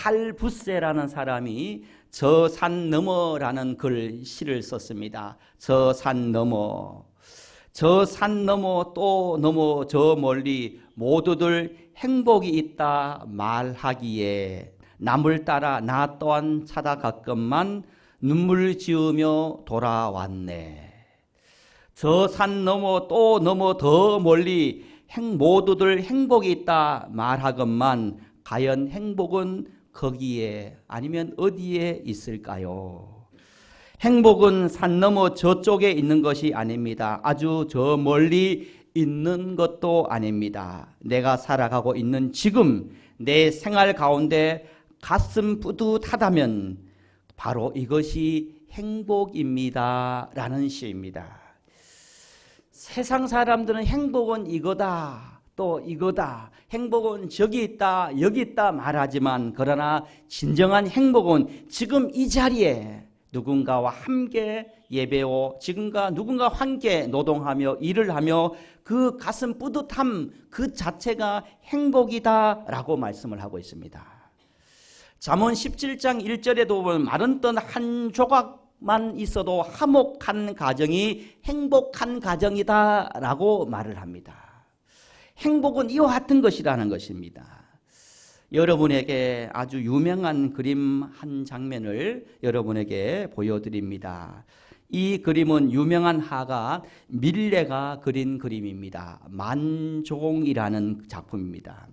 칼부세라는 사람이 저 산 너머라는 시를 썼습니다. 저 산 너머, 저 산 너머 또 너머 저 멀리 모두들 행복이 있다 말하기에 남을 따라 나 또한 찾아갔건만 눈물 지으며 돌아왔네. 저 산 너머 또 너머 더 멀리 모두들 행복이 있다 말하건만 과연 행복은 거기에 아니면 어디에 있을까요? 행복은 산 너머 저쪽에 있는 것이 아닙니다. 아주 저 멀리 있는 것도 아닙니다. 내가 살아가고 있는 지금 내 생활 가운데 가슴 뿌듯하다면 바로 이것이 행복입니다 라는 시입니다. 세상 사람들은 행복은 이거다 또 이거다, 행복은 저기 있다 여기 있다 말하지만 그러나 진정한 행복은 지금 이 자리에 누군가와 함께 예배오, 지금과 누군가와 함께 노동하며 일을 하며 그 가슴 뿌듯함 그 자체가 행복이다 라고 말씀을 하고 있습니다. 잠언 17장 1절에도 보면 마른 떡 한 조각만 있어도 화목한 가정이 행복한 가정이다 라고 말을 합니다. 행복은 이와 같은 것이라는 것입니다. 여러분에게 아주 유명한 그림 한 장면을 여러분에게 보여드립니다. 이 그림은 유명한 화가 밀레가 그린 그림입니다. 만종이라는 작품입니다.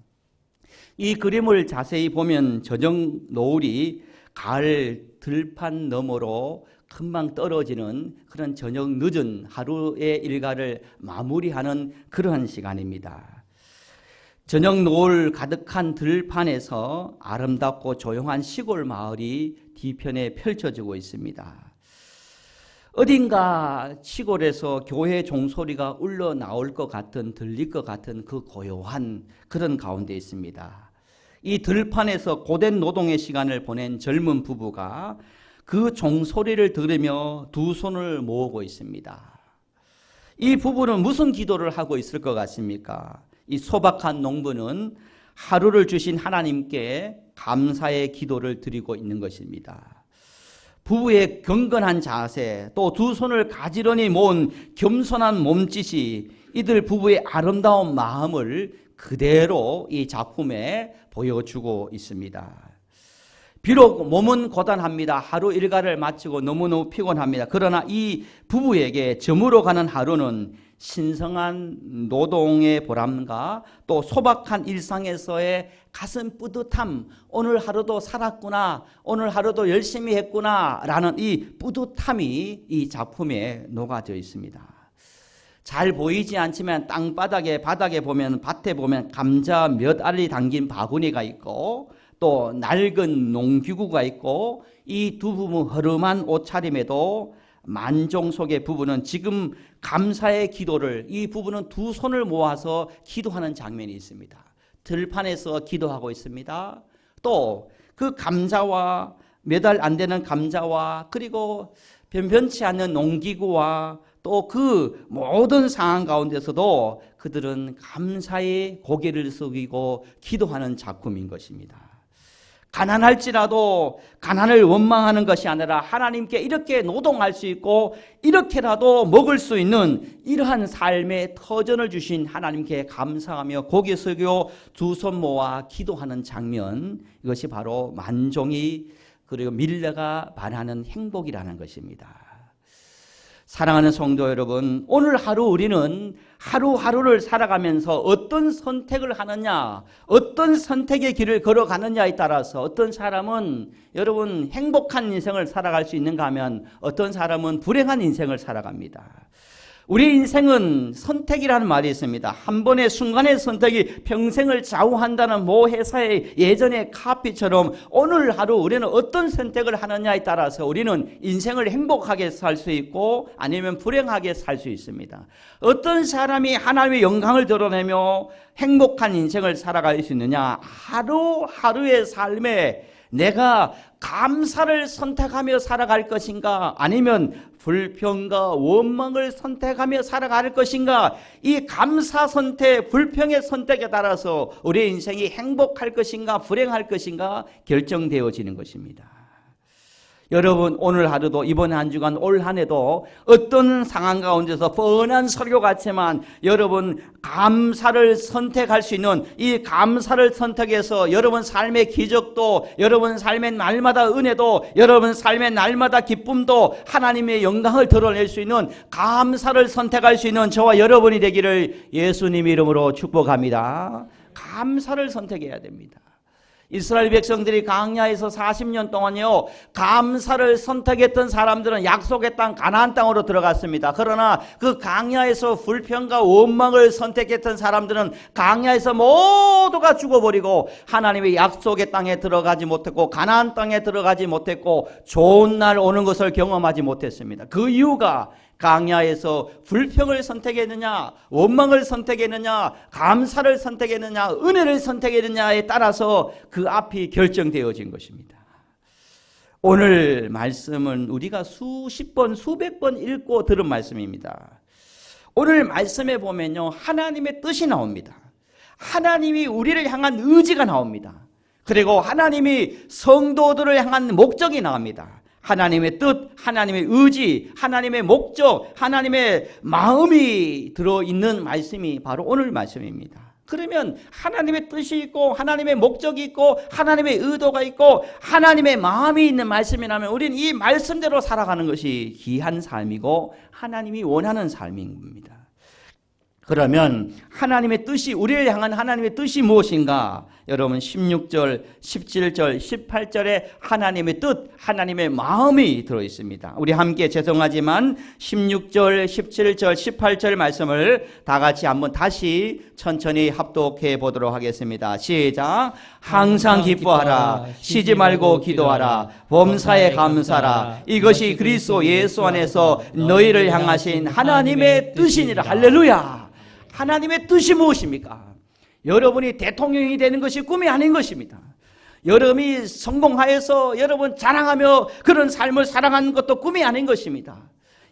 이 그림을 자세히 보면 저녁 노을이 가을 들판 너머로 금방 떨어지는 그런 저녁 늦은 하루의 일과를 마무리하는 그러한 시간입니다. 저녁 노을 가득한 들판에서 아름답고 조용한 시골 마을이 뒤편에 펼쳐지고 있습니다. 어딘가 시골에서 교회 종소리가 울려 나올 것 같은, 들릴 것 같은 그 고요한 그런 가운데 있습니다. 이 들판에서 고된 노동의 시간을 보낸 젊은 부부가 그 종소리를 들으며 두 손을 모으고 있습니다. 이 부부는 무슨 기도를 하고 있을 것 같습니까? 이 소박한 농부는 하루를 주신 하나님께 감사의 기도를 드리고 있는 것입니다. 부부의 경건한 자세, 또 두 손을 가지런히 모은 겸손한 몸짓이 이들 부부의 아름다운 마음을 그대로 이 작품에 보여주고 있습니다. 비록 몸은 고단합니다. 하루 일과를 마치고 너무너무 피곤합니다. 그러나 이 부부에게 저물어 가는 하루는 신성한 노동의 보람과 또 소박한 일상에서의 가슴 뿌듯함, 오늘 하루도 살았구나, 오늘 하루도 열심히 했구나 라는 이 뿌듯함이 이 작품에 녹아져 있습니다. 잘 보이지 않지만 땅바닥에 바닥에 보면 밭에 보면 감자 몇 알이 담긴 바구니가 있고 또 낡은 농기구가 있고 이 두 부부 허름한 옷차림에도 만종 속의 부부는 지금 감사의 기도를 이 부부는 두 손을 모아서 기도하는 장면이 있습니다. 들판에서 기도하고 있습니다. 또 그 감자와 몇 알 안 되는 감자와 그리고 변변치 않는 농기구와 또 그 모든 상황 가운데서도 그들은 감사의 고개를 숙이고 기도하는 작품인 것입니다. 가난할지라도 가난을 원망하는 것이 아니라 하나님께 이렇게 노동할 수 있고 이렇게라도 먹을 수 있는 이러한 삶의 터전을 주신 하나님께 감사하며 고개 숙여 두 손 모아 기도하는 장면, 이것이 바로 만종이 그리고 밀레가 말하는 행복이라는 것입니다. 사랑하는 성도 여러분, 오늘 하루 우리는 하루하루를 살아가면서 어떤 선택을 하느냐, 어떤 선택의 길을 걸어가느냐에 따라서 어떤 사람은 여러분 행복한 인생을 살아갈 수 있는가 하면 어떤 사람은 불행한 인생을 살아갑니다. 우리 인생은 선택이라는 말이 있습니다. 한 번의 순간의 선택이 평생을 좌우한다는 모 회사의 예전의 카피처럼 오늘 하루 우리는 어떤 선택을 하느냐에 따라서 우리는 인생을 행복하게 살 수 있고 아니면 불행하게 살 수 있습니다. 어떤 사람이 하나님의 영광을 드러내며 행복한 인생을 살아갈 수 있느냐? 하루하루의 삶에 내가 감사를 선택하며 살아갈 것인가, 아니면 불평과 원망을 선택하며 살아갈 것인가, 이 감사 선택, 불평의 선택에 따라서 우리의 인생이 행복할 것인가 불행할 것인가 결정되어지는 것입니다. 여러분, 오늘 하루도, 이번 한 주간, 올 한 해도 어떤 상황 가운데서 뻔한 설교 같지만 여러분 감사를 선택할 수 있는, 이 감사를 선택해서 여러분 삶의 기적도, 여러분 삶의 날마다 은혜도, 여러분 삶의 날마다 기쁨도, 하나님의 영광을 드러낼 수 있는 감사를 선택할 수 있는 저와 여러분이 되기를 예수님 이름으로 축복합니다. 감사를 선택해야 됩니다. 이스라엘 백성들이 광야에서 40년 동안요, 감사를 선택했던 사람들은 약속의 땅 가나안 땅으로 들어갔습니다. 그러나 그 광야에서 불평과 원망을 선택했던 사람들은 광야에서 모두가 죽어버리고 하나님의 약속의 땅에 들어가지 못했고 가나안 땅에 들어가지 못했고 좋은 날 오는 것을 경험하지 못했습니다. 그 이유가 광야에서 불평을 선택했느냐, 원망을 선택했느냐, 감사를 선택했느냐, 은혜를 선택했느냐에 따라서 그 앞이 결정되어진 것입니다. 오늘 말씀은 우리가 수십 번, 수백 번 읽고 들은 말씀입니다. 오늘 말씀에 보면요, 하나님의 뜻이 나옵니다. 하나님이 우리를 향한 의지가 나옵니다. 그리고 하나님이 성도들을 향한 목적이 나옵니다. 하나님의 뜻, 하나님의 의지, 하나님의 목적, 하나님의 마음이 들어있는 말씀이 바로 오늘 말씀입니다. 그러면 하나님의 뜻이 있고 하나님의 목적이 있고 하나님의 의도가 있고 하나님의 마음이 있는 말씀이라면 우리는 이 말씀대로 살아가는 것이 귀한 삶이고 하나님이 원하는 삶인 겁니다. 그러면 하나님의 뜻이, 우리를 향한 하나님의 뜻이 무엇인가? 여러분 16절, 17절, 18절에 하나님의 뜻, 하나님의 마음이 들어있습니다. 우리 함께 죄송하지만 16절, 17절, 18절 말씀을 다 같이 한번 다시 천천히 합독해 보도록 하겠습니다. 시작. 항상 기뻐하라, 쉬지 말고 기도하라, 범사에 감사하라, 이것이 그리스도 예수 안에서 너희를 향하신 하나님의 뜻이니라. 할렐루야. 하나님의 뜻이 무엇입니까? 여러분이 대통령이 되는 것이 꿈이 아닌 것입니다. 여러분이 성공하여서 여러분 자랑하며 그런 삶을 살아가는 것도 꿈이 아닌 것입니다.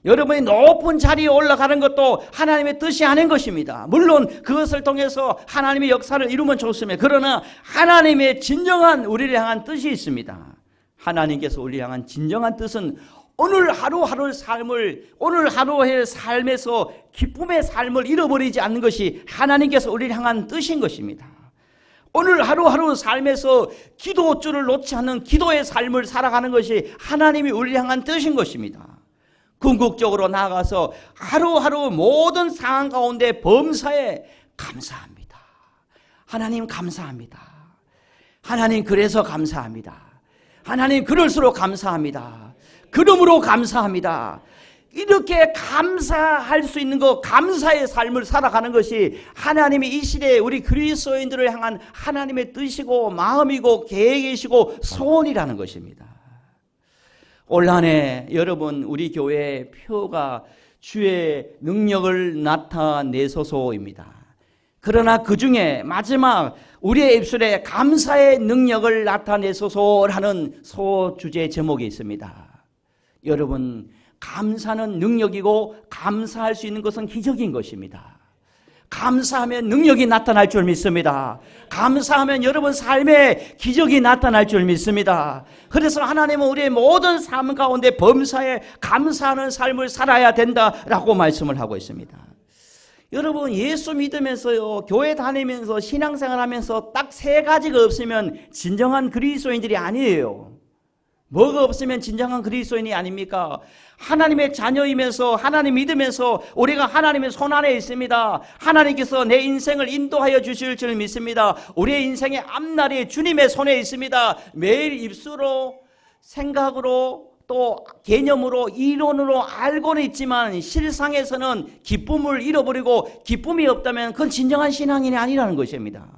여러분이 높은 자리에 올라가는 것도 하나님의 뜻이 아닌 것입니다. 물론 그것을 통해서 하나님의 역사를 이루면 좋습니다. 그러나 하나님의 진정한 우리를 향한 뜻이 있습니다. 하나님께서 우리를 향한 진정한 뜻은 오늘 하루하루의 삶을, 오늘 하루의 삶에서 기쁨의 삶을 잃어버리지 않는 것이 하나님께서 우리를 향한 뜻인 것입니다. 오늘 하루하루 삶에서 기도줄을 놓지 않는 기도의 삶을 살아가는 것이 하나님이 우리를 향한 뜻인 것입니다. 궁극적으로 나아가서 하루하루 모든 상황 가운데 범사에 감사합니다. 하나님 감사합니다. 하나님 그래서 감사합니다. 하나님 그럴수록 감사합니다. 그러므로 감사합니다. 이렇게 감사할 수 있는 것, 감사의 삶을 살아가는 것이 하나님이 이 시대에 우리 그리스도인들을 향한 하나님의 뜻이고 마음이고 계획이시고 소원이라는 것입니다. 올 한 해 여러분 우리 교회의 표가 주의 능력을 나타내소서입니다. 그러나 그 중에 마지막 우리의 입술에 감사의 능력을 나타내소서라는 소주제 제목이 있습니다. 여러분, 감사는 능력이고 감사할 수 있는 것은 기적인 것입니다. 감사하면 능력이 나타날 줄 믿습니다. 감사하면 여러분 삶에 기적이 나타날 줄 믿습니다. 그래서 하나님은 우리의 모든 삶 가운데 범사에 감사하는 삶을 살아야 된다라고 말씀을 하고 있습니다. 여러분, 예수 믿으면서요, 교회 다니면서 신앙생활하면서 딱 세 가지가 없으면 진정한 그리스도인들이 아니에요. 뭐가 없으면 진정한 그리스도인이 아닙니까? 하나님의 자녀이면서 하나님 믿으면서 우리가 하나님의 손안에 있습니다. 하나님께서 내 인생을 인도하여 주실 줄 믿습니다. 우리의 인생의 앞날이 주님의 손에 있습니다. 매일 입술로, 생각으로, 또 개념으로, 이론으로 알고는 있지만 실상에서는 기쁨을 잃어버리고 기쁨이 없다면 그건 진정한 신앙인이 아니라는 것입니다.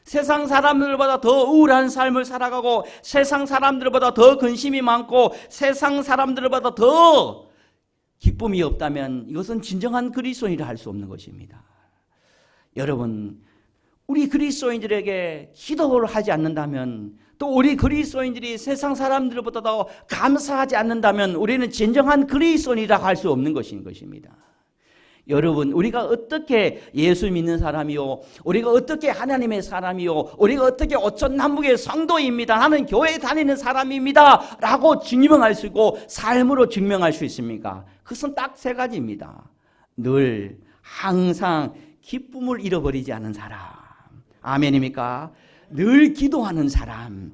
세상 사람들보다 더 우울한 삶을 살아가고 세상 사람들보다 더 근심이 많고 세상 사람들보다 더 기쁨이 없다면 이것은 진정한 그리스도인이라 할 수 없는 것입니다. 여러분, 우리 그리스도인들에게 기도를 하지 않는다면 또 우리 그리스도인들이 세상 사람들보다 더 감사하지 않는다면 우리는 진정한 그리스도인이라 할 수 없는 것입니다. 여러분, 우리가 어떻게 예수 믿는 사람이요, 우리가 어떻게 하나님의 사람이요, 우리가 어떻게 오천남북의 성도입니다, 나는 교회 다니는 사람입니다 라고 증명할 수 있고 삶으로 증명할 수 있습니까? 그것은 딱 세 가지입니다. 늘 항상 기쁨을 잃어버리지 않은 사람, 아멘입니까? 늘 기도하는 사람,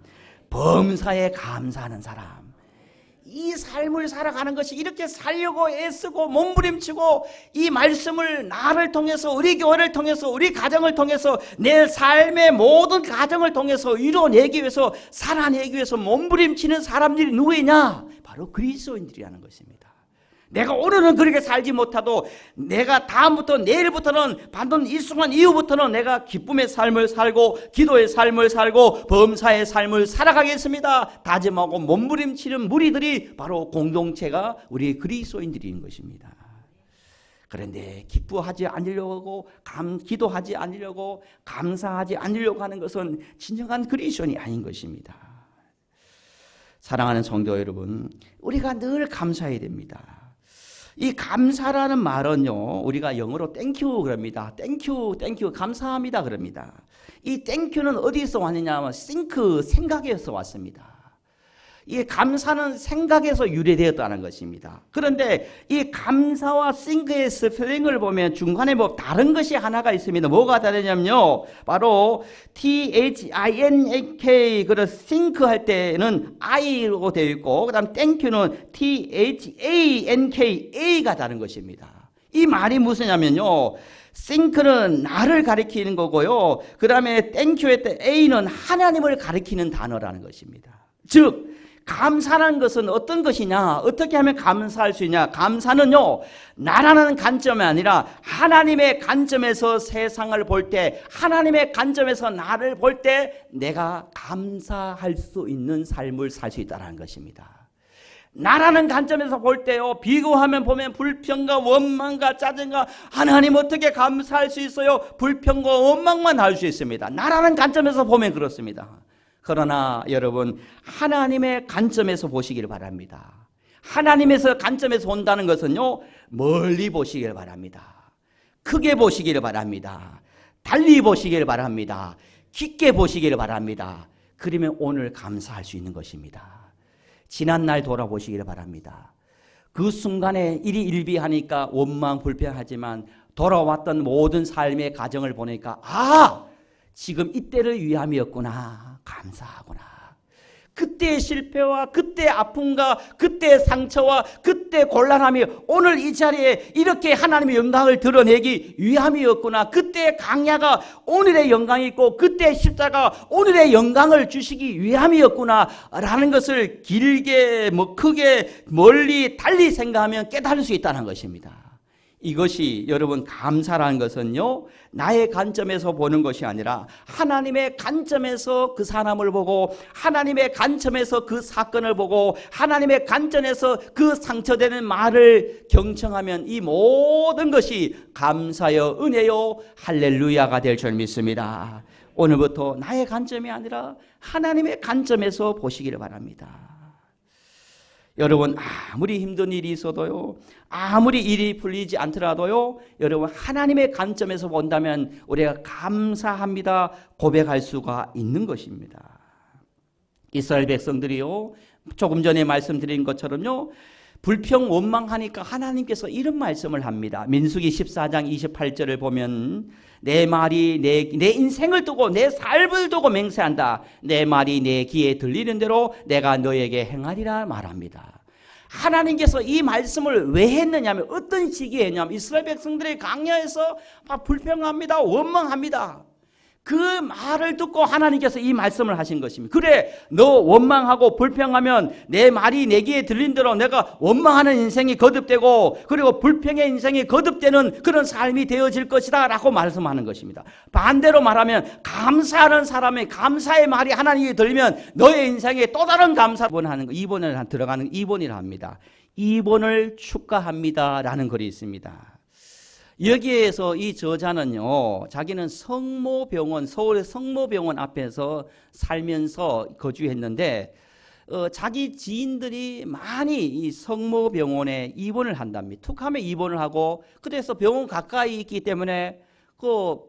범사에 감사하는 사람. 이 삶을 살아가는 것이, 이렇게 살려고 애쓰고 몸부림치고 이 말씀을 나를 통해서, 우리 교회를 통해서, 우리 가정을 통해서, 내 삶의 모든 가정을 통해서 이뤄내기 위해서, 살아내기 위해서 몸부림치는 사람들이 누구이냐? 바로 그리스도인들이라는 것입니다. 내가 오늘은 그렇게 살지 못하도 내가 다음부터, 내일부터는, 반드시 이 순간 이후부터는 내가 기쁨의 삶을 살고 기도의 삶을 살고 범사의 삶을 살아가겠습니다 다짐하고 몸부림치는 무리들이 바로 공동체가 우리 그리스도인들인 것입니다. 그런데 기뻐하지 않으려고, 기도하지 않으려고, 감사하지 않으려고 하는 것은 진정한 그리스도인이 아닌 것입니다. 사랑하는 성도 여러분, 우리가 늘 감사해야 됩니다. 이 감사라는 말은요, 우리가 영어로 땡큐 그럽니다. 땡큐, 감사합니다 그럽니다. 이 땡큐는 어디서 왔느냐 하면 think, 생각에서 왔습니다. 이 감사는 생각에서 유래되었다는 것입니다. 그런데 이 감사와 think의 스펠링을 보면 중간에 뭐 다른 것이 하나가 있습니다. 뭐가 다르냐면요, 바로 think, 그래서 think 할 때는 I로 되어 있고, 그 다음 땡큐는 THANKA가 다른 것입니다. 이 말이 무엇이냐면요, think는 나를 가리키는 거고요, 그 다음에 땡큐의 때 A는 하나님을 가리키는 단어라는 것입니다. 즉 감사라는 것은 어떤 것이냐, 어떻게 하면 감사할 수 있냐? 감사는요, 나라는 관점이 아니라 하나님의 관점에서 세상을 볼 때, 하나님의 관점에서 나를 볼 때 내가 감사할 수 있는 삶을 살 수 있다는 것입니다. 나라는 관점에서 볼 때요, 비교하면 보면 불평과 원망과 짜증과, 하나님 어떻게 감사할 수 있어요? 불평과 원망만 할 수 있습니다. 나라는 관점에서 보면 그렇습니다. 그러나 여러분, 하나님의 관점에서 보시기를 바랍니다. 하나님에서 관점에서 본다는 것은요, 멀리 보시기를 바랍니다. 크게 보시기를 바랍니다. 달리 보시기를 바랍니다. 깊게 보시기를 바랍니다. 그러면 오늘 감사할 수 있는 것입니다. 지난날 돌아보시기를 바랍니다. 그 순간에 일이 일비하니까 원망 불평하지만 돌아왔던 모든 삶의 과정을 보니까, 지금 이때를 위함이었구나, 감사하구나. 그때의 실패와 그때의 아픔과 그때의 상처와 그때의 곤란함이 오늘 이 자리에 이렇게 하나님의 영광을 드러내기 위함이었구나. 그때의 강야가 오늘의 영광이 있고 그때의 십자가 오늘의 영광을 주시기 위함이었구나 라는 것을 길게, 크게, 멀리, 달리 생각하면 깨달을 수 있다는 것입니다. 이것이 여러분, 감사라는 것은요, 나의 관점에서 보는 것이 아니라 하나님의 관점에서 그 사람을 보고, 하나님의 관점에서 그 사건을 보고, 하나님의 관점에서 그 상처되는 말을 경청하면 이 모든 것이 감사여 은혜요 할렐루야가 될 줄 믿습니다. 오늘부터 나의 관점이 아니라 하나님의 관점에서 보시기를 바랍니다. 여러분, 아무리 힘든 일이 있어도요, 아무리 일이 풀리지 않더라도요, 여러분, 하나님의 관점에서 본다면 우리가 감사합니다 고백할 수가 있는 것입니다. 이스라엘 백성들이요, 조금 전에 말씀드린 것처럼요, 불평 원망하니까 하나님께서 이런 말씀을 합니다. 민수기 14장 28절을 보면, 내 말이 내 인생을 두고 내 삶을 두고 맹세한다. 내 말이 내 귀에 들리는 대로 내가 너에게 행하리라 말합니다. 하나님께서 이 말씀을 왜 했느냐면, 어떤 시기에 했냐면 이스라엘 백성들이 광야에서 막 불평합니다, 원망합니다. 그 말을 듣고 하나님께서 이 말씀을 하신 것입니다. 그래, 너 원망하고 불평하면 내 말이 내 귀에 들린 대로 내가 원망하는 인생이 거듭되고, 그리고 불평의 인생이 거듭되는 그런 삶이 되어질 것이다 라고 말씀하는 것입니다. 반대로 말하면 감사하는 사람의 감사의 말이 하나님께 들리면 너의 인생에 또 다른 감사를 하는 거, 2번을 들어가는 2번이라 합니다. 2번을 축가합니다 라는 글이 있습니다. 여기에서 이 저자는요, 자기는 성모병원, 서울의 성모병원 앞에서 살면서 거주했는데, 자기 지인들이 많이 이 성모병원에 입원을 한답니다. 툭 하면 입원을 하고, 그래서 병원 가까이 있기 때문에 그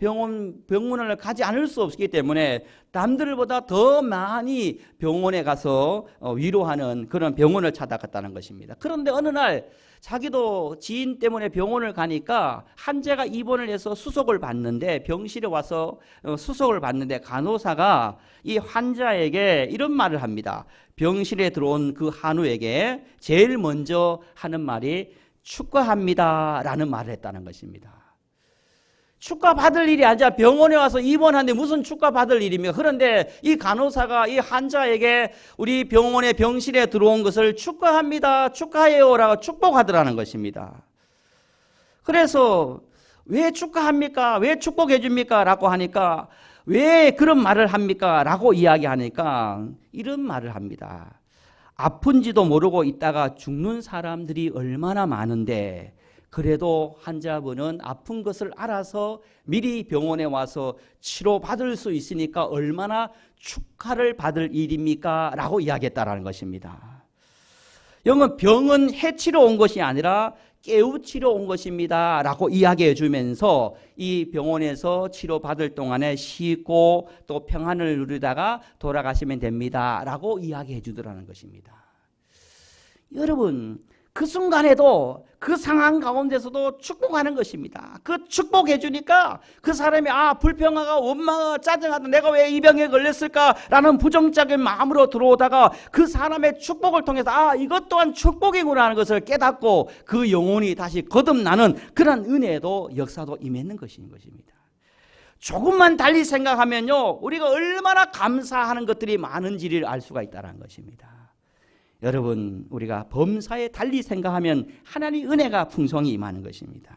병원을 가지 않을 수 없기 때문에 남들보다 더 많이 병원에 가서 위로하는 그런 병원을 찾아갔다는 것입니다. 그런데 어느 날 자기도 지인 때문에 병원을 가니까 환자가 입원을 해서 수속을 받는데, 병실에 와서 수속을 받는데 간호사가 이 환자에게 이런 말을 합니다. 병실에 들어온 그 한우에게 제일 먼저 하는 말이 축하합니다 라는 말을 했다는 것입니다. 축하받을 일이 아니라 병원에 와서 입원하는데 무슨 축하받을 일입니까? 그런데 이 간호사가 이 환자에게 우리 병원의 병실에 들어온 것을 축하합니다, 축하해요 라고 축복하더라는 것입니다. 그래서 왜 축하합니까? 왜 축복해 줍니까? 라고 하니까, 왜 그런 말을 합니까? 라고 이야기하니까 이런 말을 합니다. 아픈지도 모르고 있다가 죽는 사람들이 얼마나 많은데, 그래도 환자분은 아픈 것을 알아서 미리 병원에 와서 치료받을 수 있으니까 얼마나 축하를 받을 일입니까? 라고 이야기했다라는 것입니다. 병은 해치러 온 것이 아니라 깨우치러 온 것입니다 라고 이야기해 주면서 이 병원에서 치료받을 동안에 쉬고 또 평안을 누리다가 돌아가시면 됩니다 라고 이야기해 주더라는 것입니다. 여러분, 그 순간에도 그 상황 가운데서도 축복하는 것입니다. 그 축복해 주니까 그 사람이 불평하고 원망하고 짜증하고 내가 왜 이 병에 걸렸을까라는 부정적인 마음으로 들어오다가 그 사람의 축복을 통해서 이것 또한 축복이구나 하는 것을 깨닫고 그 영혼이 다시 거듭나는 그런 은혜도 역사도 임했는 것입니다. 조금만 달리 생각하면요, 우리가 얼마나 감사하는 것들이 많은지를 알 수가 있다는 것입니다. 여러분, 우리가 범사에 달리 생각하면 하나님의 은혜가 풍성히 임하는 것입니다.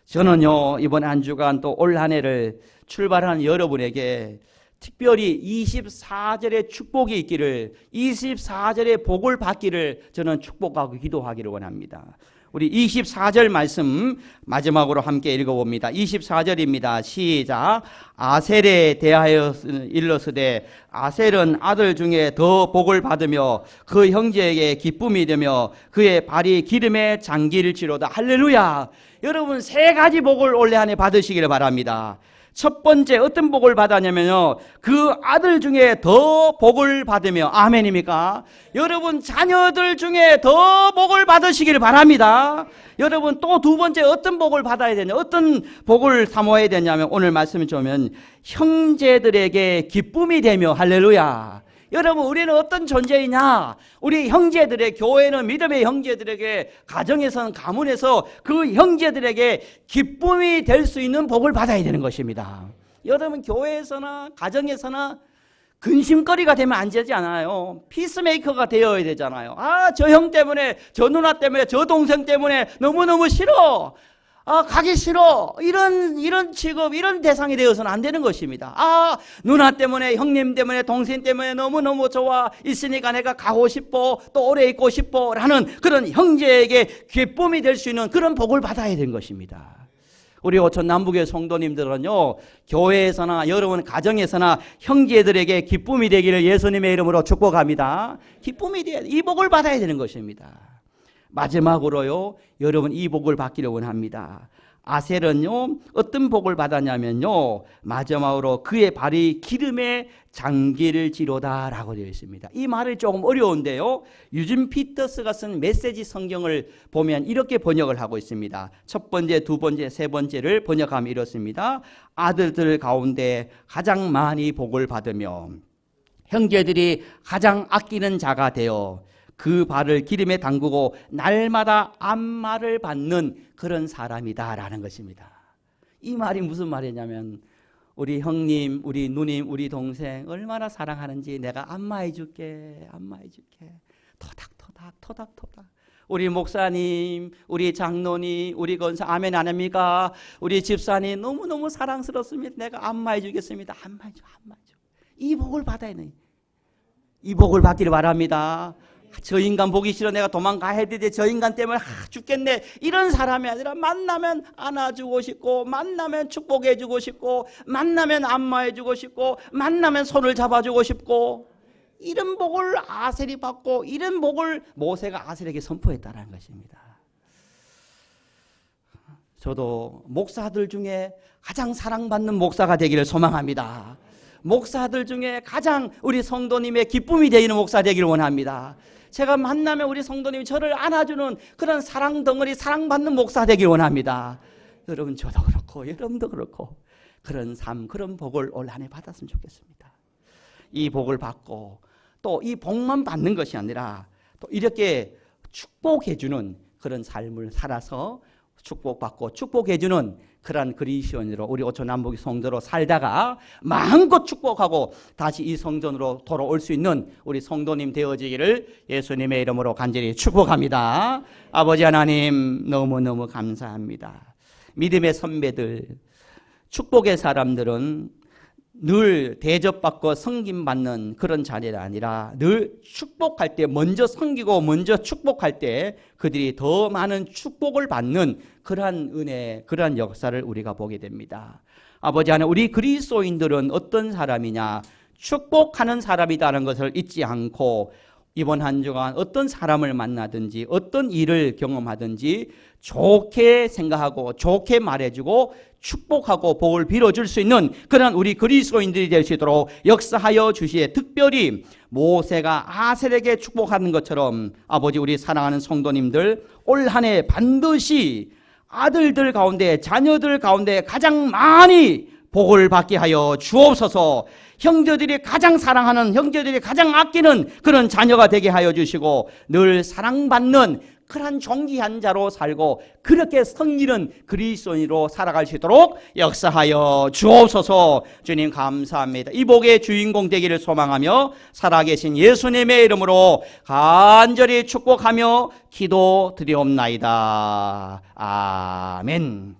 저는요, 이번 한 주간 또 올 한 해를 출발한 여러분에게 특별히 24절의 축복이 있기를, 24절의 복을 받기를 저는 축복하고 기도하기를 원합니다. 우리 24절 말씀 마지막으로 함께 읽어봅니다. 24절입니다. 시작. 아셀에 대하여 일러스되 아셀은 아들 중에 더 복을 받으며 그 형제에게 기쁨이 되며 그의 발이 기름에 잠길지로다. 할렐루야. 여러분, 세 가지 복을 올해 한 해 받으시기를 바랍니다. 첫 번째 어떤 복을 받았냐면요, 그 아들 중에 더 복을 받으며, 아멘입니까? 여러분, 자녀들 중에 더 복을 받으시기를 바랍니다. 여러분, 또 두 번째 어떤 복을 받아야 되냐, 어떤 복을 사모해야 되냐면, 오늘 말씀을 주면 형제들에게 기쁨이 되며, 할렐루야. 여러분, 우리는 어떤 존재이냐? 우리 형제들의, 교회는 믿음의 형제들에게, 가정에서는, 가문에서 그 형제들에게 기쁨이 될 수 있는 복을 받아야 되는 것입니다. 여러분, 교회에서나 가정에서나 근심거리가 되면 안 되지 않아요. 피스메이커가 되어야 되잖아요. 저 형 때문에, 저 누나 때문에, 저 동생 때문에 너무너무 싫어, 가기 싫어, 이런 직업, 이런 대상이 되어서는 안 되는 것입니다. 누나 때문에, 형님 때문에, 동생 때문에 너무너무 좋아 있으니까 내가 가고 싶어, 또 오래 있고 싶어 라는 그런 형제에게 기쁨이 될 수 있는 그런 복을 받아야 되는 것입니다. 우리 오천 남북의 성도님들은요, 교회에서나 여러분 가정에서나 형제들에게 기쁨이 되기를 예수님의 이름으로 축복합니다. 기쁨이 돼야, 이 복을 받아야 되는 것입니다. 마지막으로요, 여러분 이 복을 받기를 원합니다. 아셀은요, 어떤 복을 받았냐면요, 마지막으로 그의 발이 기름에 잠길지로다 라고 되어 있습니다. 이 말이 조금 어려운데요, 유진 피터스가 쓴 메시지 성경을 보면 이렇게 번역을 하고 있습니다. 첫 번째, 두 번째, 세 번째를 번역하면 이렇습니다. 아들들 가운데 가장 많이 복을 받으며 형제들이 가장 아끼는 자가 되어 그 발을 기름에 담그고 날마다 안마를 받는 그런 사람이다라는 것입니다. 이 말이 무슨 말이냐면, 우리 형님, 우리 누님, 우리 동생 얼마나 사랑하는지 내가 안마해 줄게, 안마해 줄게. 토닥토닥. 우리 목사님, 우리 장로님, 우리 권사, 아멘 안 합니까? 우리 집사님 너무너무 사랑스럽습니다. 내가 안마해 주겠습니다. 안마해 줘. 이 복을 받아야 돼. 이 복을 받기를 바랍니다. 저 인간 보기 싫어, 내가 도망가야 되는데 저 인간 때문에 죽겠네, 이런 사람이 아니라 만나면 안아주고 싶고, 만나면 축복해주고 싶고, 만나면 안마해주고 싶고, 만나면 손을 잡아주고 싶고, 이런 복을 아셀이 받고 이런 복을 모세가 아셀에게 선포했다는 것입니다. 저도 목사들 중에 가장 사랑받는 목사가 되기를 소망합니다. 목사들 중에 가장 우리 성도님의 기쁨이 되는 목사 되기를 원합니다. 제가 만나면 우리 성도님이 저를 안아주는 그런 사랑 덩어리, 사랑받는 목사 되기를 원합니다. 여러분, 저도 그렇고 여러분도 그렇고 그런 삶, 그런 복을 올 한 해 받았으면 좋겠습니다. 이 복을 받고 또 이 복만 받는 것이 아니라 또 이렇게 축복해주는 그런 삶을 살아서 축복받고 축복해주는 그런 그리스도인으로 우리 오초 남북 성도로 살다가 마음껏 축복하고 다시 이 성전으로 돌아올 수 있는 우리 성도님 되어지기를 예수님의 이름으로 간절히 축복합니다. 아버지 하나님, 너무너무 감사합니다. 믿음의 선배들, 축복의 사람들은 늘 대접받고 섬김받는 그런 자리가 아니라 늘 축복할 때 먼저 섬기고 먼저 축복할 때 그들이 더 많은 축복을 받는 그러한 은혜, 그러한 역사를 우리가 보게 됩니다. 아버지 하나님, 우리 그리스도인들은 어떤 사람이냐, 축복하는 사람이라는 것을 잊지 않고 이번 한 주간 어떤 사람을 만나든지 어떤 일을 경험하든지 좋게 생각하고 좋게 말해주고 축복하고 복을 빌어줄 수 있는 그런 우리 그리스도인들이 될 수 있도록 역사하여 주시에, 특별히 모세가 아셀에게 축복하는 것처럼 아버지, 우리 사랑하는 성도님들 올 한 해 반드시 아들들 가운데, 자녀들 가운데 가장 많이 복을 받게 하여 주옵소서. 형제들이 가장 사랑하는, 형제들이 가장 아끼는 그런 자녀가 되게 하여 주시고 늘 사랑받는 그런 존귀한 자로 살고 그렇게 섬기는 그리스도인으로 살아갈 수 있도록 역사하여 주옵소서. 주님 감사합니다. 이 복의 주인공 되기를 소망하며 살아계신 예수님의 이름으로 간절히 축복하며 기도드리옵나이다. 아멘.